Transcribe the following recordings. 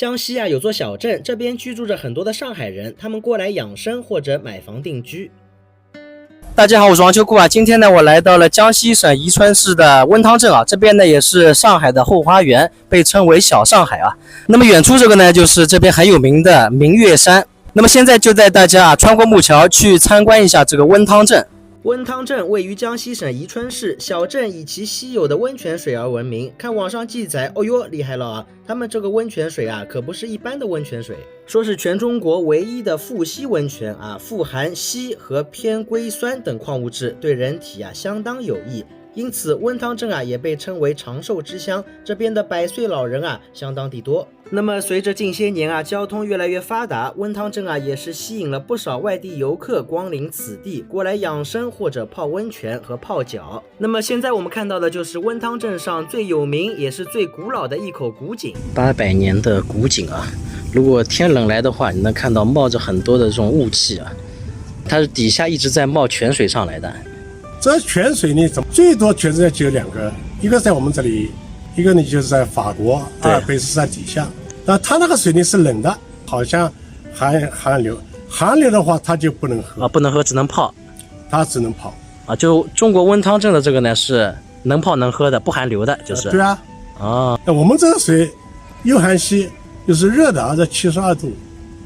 江西啊有座小镇，这边居住着很多的上海人，他们过来养生或者买房定居。大家好，我是王秋顾啊。今天呢，我来到了江西省宜春市的温汤镇啊，这边呢也是上海的后花园，被称为小上海啊。那么远处这个呢，就是这边很有名的明月山。那么现在就带大家穿过木桥去参观一下这个温汤镇。温汤镇位于江西省宜春市，小镇以其稀有的温泉水而闻名。看网上记载，哦哟，厉害了啊！他们这个温泉水啊，可不是一般的温泉水，说是全中国唯一的富硒温泉啊，富含硒和偏硅酸等矿物质，对人体啊相当有益。因此，温汤镇啊也被称为长寿之乡，这边的百岁老人啊相当地多。那么随着近些年啊交通越来越发达，温汤镇啊也是吸引了不少外地游客光临此地，过来养生或者泡温泉和泡脚。那么现在我们看到的就是温汤镇上最有名也是最古老的一口古井，800年的古井啊，如果天冷来的话，你能看到冒着很多的这种雾气啊，它是底下一直在冒泉水上来的。这泉水呢，最多泉水就有2个，一个在我们这里，一个呢就是在法国阿尔卑斯山底下。那它那个水呢是冷的，好像寒流，寒流的话它就不能喝啊，不能喝，只能泡。它只能泡啊，就中国温汤镇的这个呢是能泡能喝的，不含硫的，就是。对啊。啊，那我们这个水又含硒，又是热的，而且72度，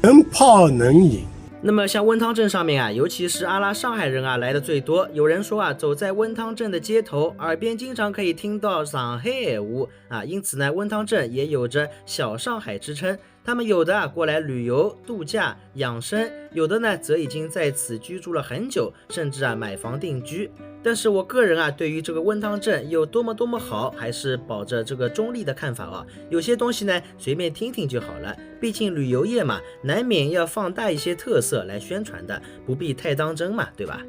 能泡能饮。那么像温汤镇上面啊，尤其是阿拉上海人啊来的最多。有人说啊，走在温汤镇的街头，耳边经常可以听到上海话啊，因此呢，温汤镇也有着小上海之称。他们有的啊过来旅游、度假、养生，有的呢则已经在此居住了很久，甚至啊买房定居。但是我个人啊，对于这个温汤镇有多么好，还是保着这个中立的看法啊。有些东西呢，随便听听就好了。毕竟旅游业嘛，难免要放大一些特色来宣传的，不必太当真嘛，对吧？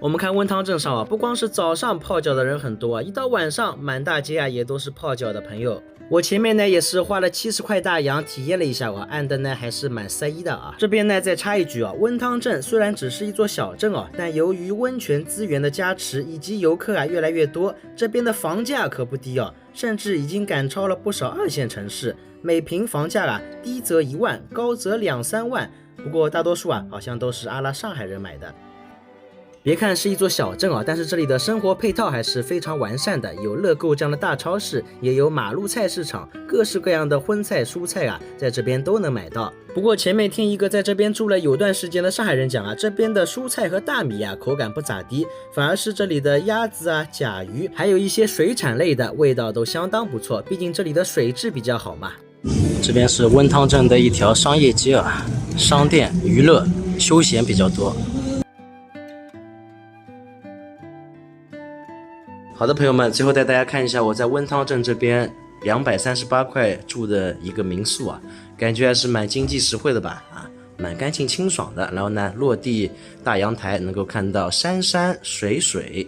我们看温汤镇上啊，不光是早上泡脚的人很多啊，一到晚上，满大街啊也都是泡脚的朋友。我前面呢也是花了70块大洋体验了一下啊，按的呢还是蛮塞一的啊。这边呢再插一句啊，温汤镇虽然只是一座小镇哦，但由于温泉资源的加持以及游客啊越来越多，这边的房价可不低哦，甚至已经赶超了不少2线城市，每平房价啊低则1万，高则2、3万。不过大多数啊好像都是阿拉上海人买的。别看是一座小镇啊，但是这里的生活配套还是非常完善的，有乐购这样的大超市，也有马路菜市场，各式各样的荤菜蔬菜啊，在这边都能买到。不过前面听一个在这边住了有段时间的上海人讲啊，这边的蔬菜和大米啊口感不咋地，反而是这里的鸭子啊、甲鱼，还有一些水产类的味道都相当不错，毕竟这里的水质比较好嘛。这边是温汤镇的一条商业街啊，商店、娱乐、休闲比较多。好的，朋友们，最后带大家看一下我在温汤镇这边238块住的一个民宿啊，感觉还是蛮经济实惠的吧？啊，蛮干净清爽的。然后呢，落地大阳台能够看到山山水水。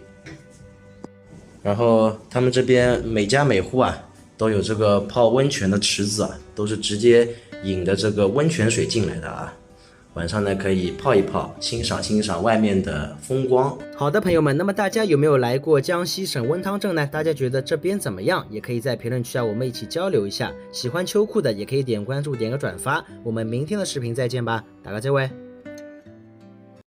然后他们这边每家每户啊都有这个泡温泉的池子啊，都是直接引的这个温泉水进来的啊。晚上呢可以泡一泡，欣赏外面的风光。好的，朋友们，那么大家有没有来过江西省温汤镇呢？大家觉得这边怎么样？也可以在评论区啊，我们一起交流一下。喜欢秋裤的也可以点关注，点个转发。我们明天的视频再见吧，大家再会。